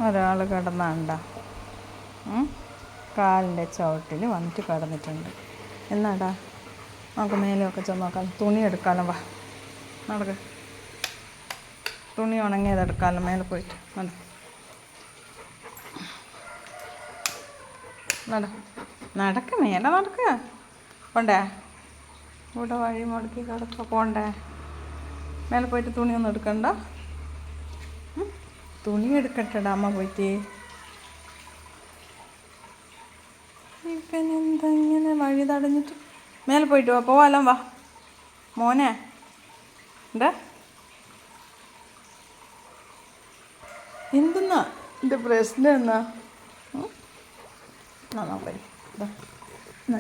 ഒരാൾ കിടന്നാണ്ട കാലിൻ്റെ ചവിട്ടിൽ വന്നിട്ട് കിടന്നിട്ടുണ്ട്. എന്നാടാ നമുക്ക് മേലെയൊക്കെ ചെന്ന് നോക്കാം. തുണി എടുക്കാലോ, വാ നടക്ക്. തുണി ഉണങ്ങിയതെടുക്കാമല്ലോ മേലെ പോയിട്ട്. നടക്ക് മേലെ നടക്കുക. പോണ്ടേ? ഇവിടെ വഴി മുടക്കി കിടക്കുക. പോണ്ടേ? മേലെ പോയിട്ട് തുണിയൊന്നും എടുക്കണ്ട. തുണി എടുക്കട്ടെടാ അമ്മ പോയിട്ട്. ഇവനെന്താ ഇങ്ങനെ വഴി തടഞ്ഞിട്ട്? മേലെ പോയിട്ട് വാ, പോവാലോ, വാ മോനെ. എന്താ എന്തെന്നാ എൻ്റെ പ്രശ്നം? എന്നാ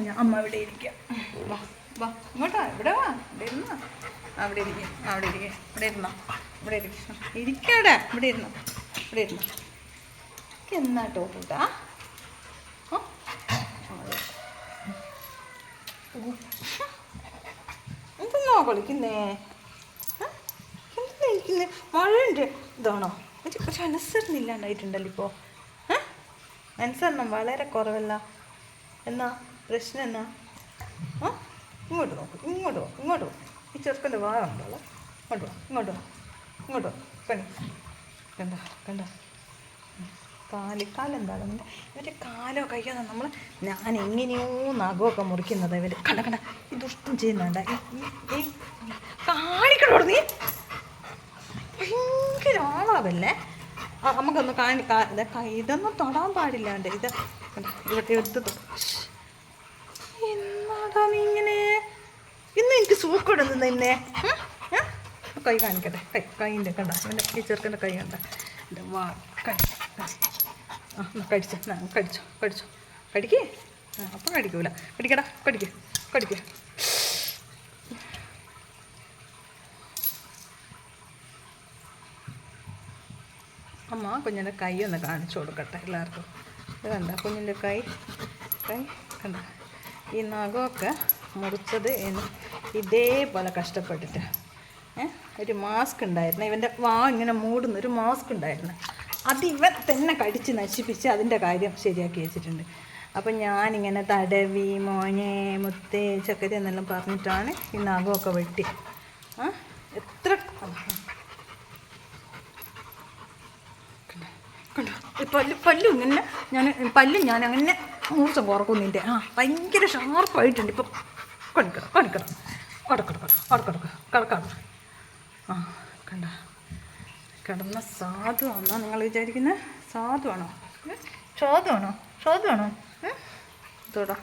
ഞാൻ അമ്മ ഇവിടെ ഇരിക്കാം. വാ വാ ഇങ്ങോട്ടാ, ഇവിടെ വാ, ഇവിടെ ഇരുന്നോ. അവിടെ ഇരിക്കും, അവിടെ ഇരിക്കും, ഇവിടെ ഇരുന്നോ, ഇവിടെ ഇരിക്കും, ഇരിക്കാടെ, ഇവിടെ ഇരുന്നോ, ഇവിടെ ഇരുന്നോ. എന്നാ ടോപ്പൂട്ടാ എന്തെന്നോ കളിക്കുന്നേ? എന്താ ഇരിക്കുന്നേ? മഴയുണ്ട്. ഇതാണോ? പക്ഷെ അനുസരണം ഇല്ലാണ്ടായിട്ടുണ്ടല്ലോ ഇപ്പോൾ. അനുസരണം വളരെ കുറവല്ല. എന്നാ പ്രശ്നം എന്നാ? ഇങ്ങോട്ട് നോക്കും, ഇങ്ങോട്ട് പോ, ഇങ്ങോട്ട് പോ. ഈ ചെറുക്കൻ്റെ ഭാഗം ഉണ്ടല്ലോ. ഇങ്ങോട്ട് പോ, ഇങ്ങോട്ട് പോ, ഇങ്ങോട്ട് പോ. കണി കണ്ട കണ്ട കാലെന്താണ് ഇവൻ്റെ കാലോ കയ്യോ ഞാൻ എങ്ങനെയോ നഖമൊക്കെ മുറിക്കുന്നത് ഇവർ. കണ്ട കണ്ട ഈ ദുഷ്ടം ചെയ്യുന്നുണ്ട്. ഈ കാണിക്കണോ നീ? ഭയങ്കര ആളാവല്ലേ. നമുക്കൊന്ന് ഇതൊന്നും തൊടാൻ പാടില്ലാണ്ട്. ഇത് ഇവിടെ എടുത്ത് എന്നാടാ നീ ഇങ്ങനെ? ഇന്ന് എനിക്ക് സൂക്കോടുന്നു നിന്നെ. കൈ കാണിക്കട്ടെ. കൈൻ്റെ കണ്ട ഇവൻ്റെ ഈ ചെറുക്കൻ്റെ കൈ കണ്ട. എൻ്റെ വാ കൈ കടിച്ചോ, കടിച്ചോ കടിച്ചോ, കടിക്കേ. അപ്പം കടിക്കൂല. കടിക്കടാ, കടിക്ക് കടിക്ക്. അമ്മ കുഞ്ഞിൻ്റെ കൈ ഒന്ന് കാണിച്ചു കൊടുക്കട്ടെ എല്ലാവർക്കും. ഇത് കണ്ട കുഞ്ഞിൻ്റെ കൈ കണ്ട. ഈ നഖമൊക്കെ മുറിച്ചത് ഇതേപോലെ കഷ്ടപ്പെട്ടിട്ട്. ഒരു മാസ്ക് ഉണ്ടായിരുന്നു, ഇവൻ്റെ ഇങ്ങനെ മൂടുന്ന ഒരു മാസ്ക് ഉണ്ടായിരുന്നു. അത് ഇവൻ തന്നെ കടിച്ച് നശിപ്പിച്ച് അതിൻ്റെ കാര്യം ശരിയാക്കി വെച്ചിട്ടുണ്ട്. അപ്പം ഞാനിങ്ങനെ തടവി മോനെ മുത്തേ ചക്കര എന്നെല്ലാം പറഞ്ഞിട്ടാണ് ഈ നഖമൊക്കെ വെട്ടി. എത്ര കണ്ടോ പല്ലും ഇങ്ങനെ ഞാൻ അങ്ങനെ മൂർച്ച കുറക്കുന്നിൻ്റെ. ഭയങ്കര ഷാർപ്പായിട്ടുണ്ട് ഇപ്പം. കടിക്കണം കടക്കണം. കണ്ട കിടന്ന സാധുവാണോ നിങ്ങൾ വിചാരിക്കുന്നത്? സാധുവാണോ? സാധുവാണോ? ഇതോടാ